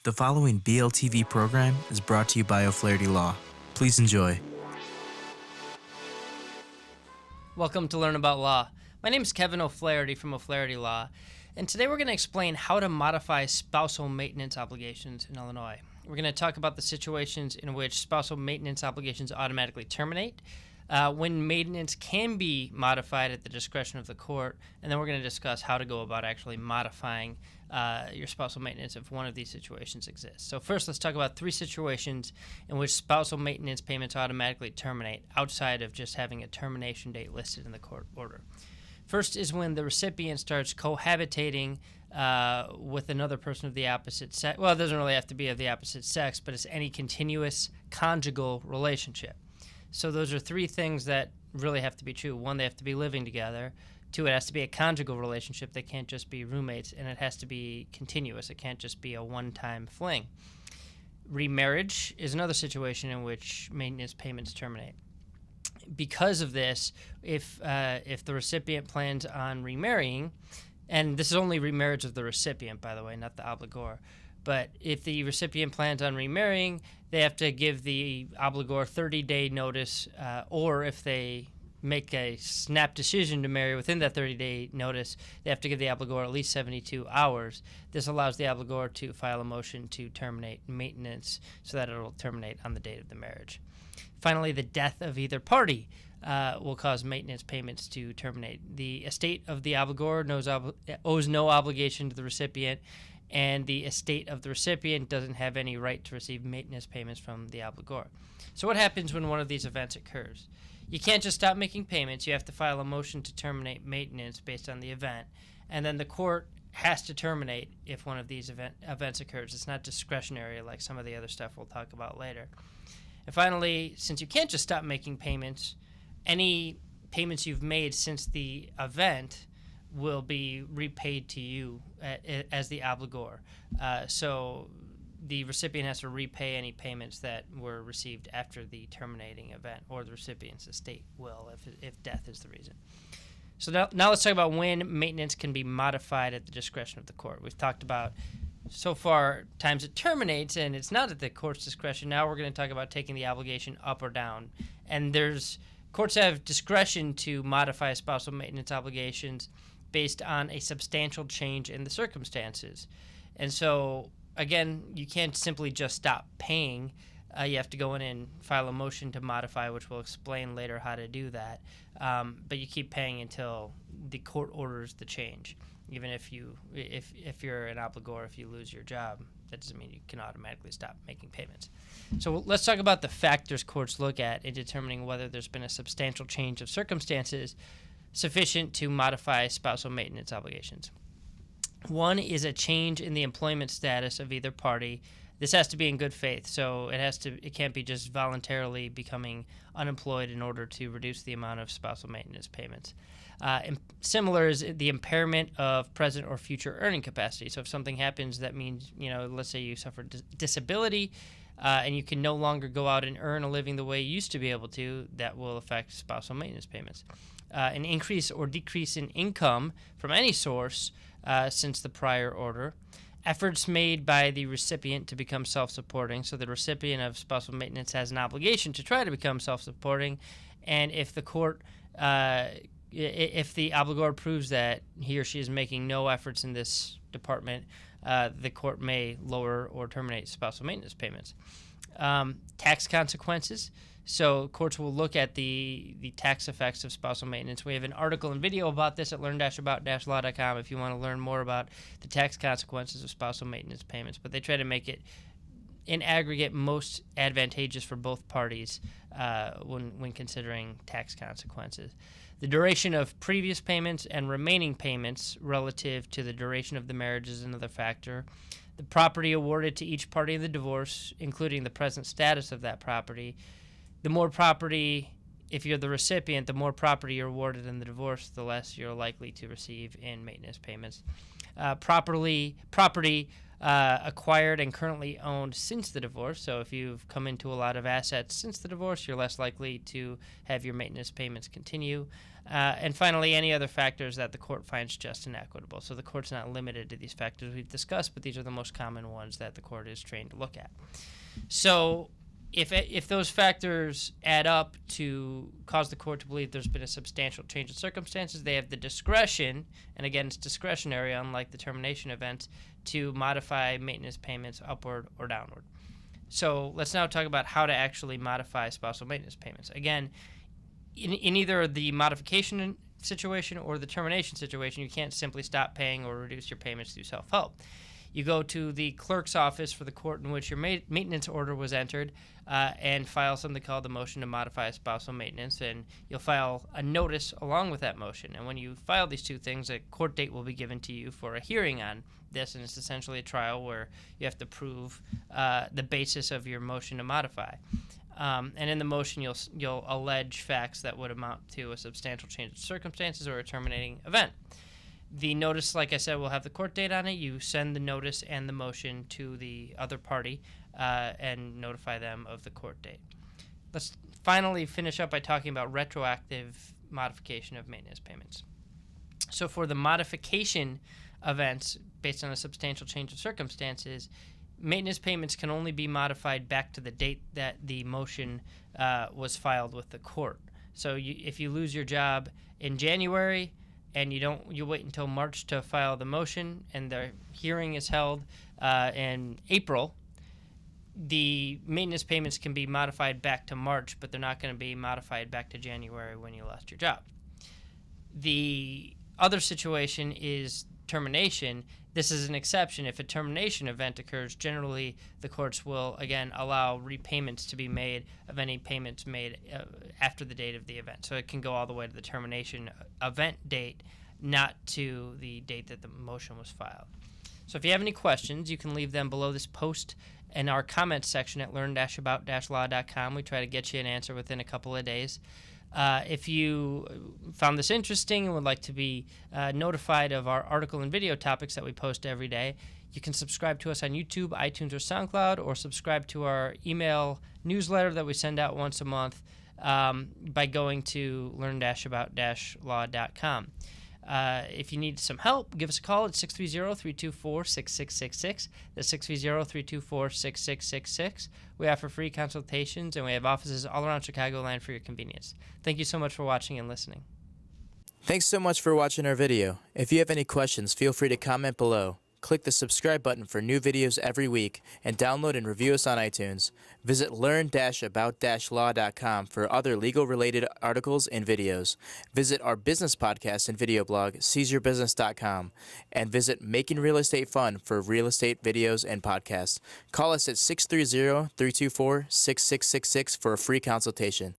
The following BLTV program is brought to you by O'Flaherty Law. Please enjoy. Welcome to Learn About Law. My name is Kevin O'Flaherty from O'Flaherty Law, and today we're going to explain how to modify spousal maintenance obligations in Illinois. We're going to talk about the situations in which spousal maintenance obligations automatically terminate, when maintenance can be modified at the discretion of the court, and then we're going to discuss how to go about actually modifying your spousal maintenance if one of these situations exists. So first, let's talk about three situations in which spousal maintenance payments automatically terminate outside of just having a termination date listed in the court order. First is when the recipient starts cohabitating with another person of the opposite sex. Well, it doesn't really have to be of the opposite sex, but it's any continuous conjugal relationship. So those are three things that really have to be true. One, they have to be living together. Two, it has to be a conjugal relationship. They can't just be roommates, and it has to be continuous. It can't just be a one-time fling. Remarriage is another situation in which maintenance payments terminate. Because of this, if the recipient plans on remarrying, and this is only remarriage of the recipient, by the way, not the obligor, but if the recipient plans on remarrying, they have to give the obligor 30-day notice, or if they make a snap decision to marry within that 30-day notice, they have to give the obligor at least 72 hours. This allows the obligor to file a motion to terminate maintenance so that it will terminate on the date of the marriage. Finally, the death of either party will cause maintenance payments to terminate. The estate of the obligor owes no obligation to the recipient, and the estate of the recipient doesn't have any right to receive maintenance payments from the obligor. So what happens when one of these events occurs? You can't just stop making payments. You have to file a motion to terminate maintenance based on the event, and then the court has to terminate if one of these events occurs. It's not discretionary like some of the other stuff we'll talk about later. And finally, since you can't just stop making payments, any payments you've made since the event will be repaid to you as the obligor. So the recipient has to repay any payments that were received after the terminating event, or the recipient's estate will if death is the reason. So now let's talk about when maintenance can be modified at the discretion of the court. We've talked about so far times it terminates and it's not at the court's discretion. Now we're going to talk about taking the obligation up or down. And courts have discretion to modify spousal maintenance obligations based on a substantial change in the circumstances. And so, again, you can't simply just stop paying. You have to go in and file a motion to modify, which we'll explain later how to do that. But you keep paying until the court orders the change. Even if you're an obligor, if you lose your job, that doesn't mean you can automatically stop making payments. So let's talk about the factors courts look at in determining whether there's been a substantial change of circumstances sufficient to modify spousal maintenance obligations. One is a change in the employment status of either party. This has to be in good faith, so it can't be just voluntarily becoming unemployed in order to reduce the amount of spousal maintenance payments. And similar is the impairment of present or future earning capacity. So if something happens, that means, let's say you suffer disability, and you can no longer go out and earn a living the way you used to be able to, that will affect spousal maintenance payments. An increase or decrease in income from any source since the prior order. Efforts made by the recipient to become self-supporting. So the recipient of spousal maintenance has an obligation to try to become self-supporting, and if the court, if the obligor proves that he or she is making no efforts in this department, the court may lower or terminate spousal maintenance payments. Tax consequences. So courts will look at the tax effects of spousal maintenance. We have an article and video about this at learn-about-law.com if you want to learn more about the tax consequences of spousal maintenance payments. But they try to make it, in aggregate, most advantageous for both parties when considering tax consequences. The duration of previous payments and remaining payments relative to the duration of the marriage is another factor. The property awarded to each party in the divorce, including the present status of that property. The more property, if you're the recipient, the more property you're awarded in the divorce, the less you're likely to receive in maintenance payments. Property acquired and currently owned since the divorce. So if you've come into a lot of assets since the divorce, you're less likely to have your maintenance payments continue. And finally, any other factors that the court finds just and equitable. So the court's not limited to these factors we've discussed, but these are the most common ones that the court is trained to look at. So if those factors add up to cause the court to believe there's been a substantial change in circumstances, they have the discretion, and again, it's discretionary, unlike the termination event, to modify maintenance payments upward or downward. So let's now talk about how to actually modify spousal maintenance payments. Again, in either the modification situation or the termination situation, you can't simply stop paying or reduce your payments through self-help. You go to the clerk's office for the court in which your maintenance order was entered and file something called the motion to modify spousal maintenance, and you'll file a notice along with that motion. And when you file these two things, a court date will be given to you for a hearing on this, and it's essentially a trial where you have to prove the basis of your motion to modify. And in the motion, you'll allege facts that would amount to a substantial change in circumstances or a terminating event. The notice, like I said, will have the court date on it. You send the notice and the motion to the other party and notify them of the court date. Let's finally finish up by talking about retroactive modification of maintenance payments. So for the modification events based on a substantial change of circumstances, maintenance payments can only be modified back to the date that the motion was filed with the court. So if you lose your job in January and you wait until March to file the motion, and the hearing is held in April, the maintenance payments can be modified back to March, but they're not going to be modified back to January when you lost your job. The other situation is termination. This is an exception. If a termination event occurs, generally the courts will, again, allow repayments to be made of any payments made after the date of the event. So it can go all the way to the termination event date, not to the date that the motion was filed. So if you have any questions, you can leave them below this post in our comments section at learn-about-law.com. We try to get you an answer within a couple of days. If you found this interesting and would like to be notified of our article and video topics that we post every day, you can subscribe to us on YouTube, iTunes, or SoundCloud, or subscribe to our email newsletter that we send out once a month by going to learn-about-law.com. If you need some help, give us a call at 630-324-6666. That's 630-324-6666. We offer free consultations, and we have offices all around Chicagoland for your convenience. Thank you so much for watching and listening. Thanks so much for watching our video. If you have any questions, feel free to comment below. Click the subscribe button for new videos every week, and download and review us on iTunes. Visit learn-about-law.com for other legal-related articles and videos. Visit our business podcast and video blog, seizeyourbusiness.com, and visit Making Real Estate Fun for real estate videos and podcasts. Call us at 630-324-6666 for a free consultation.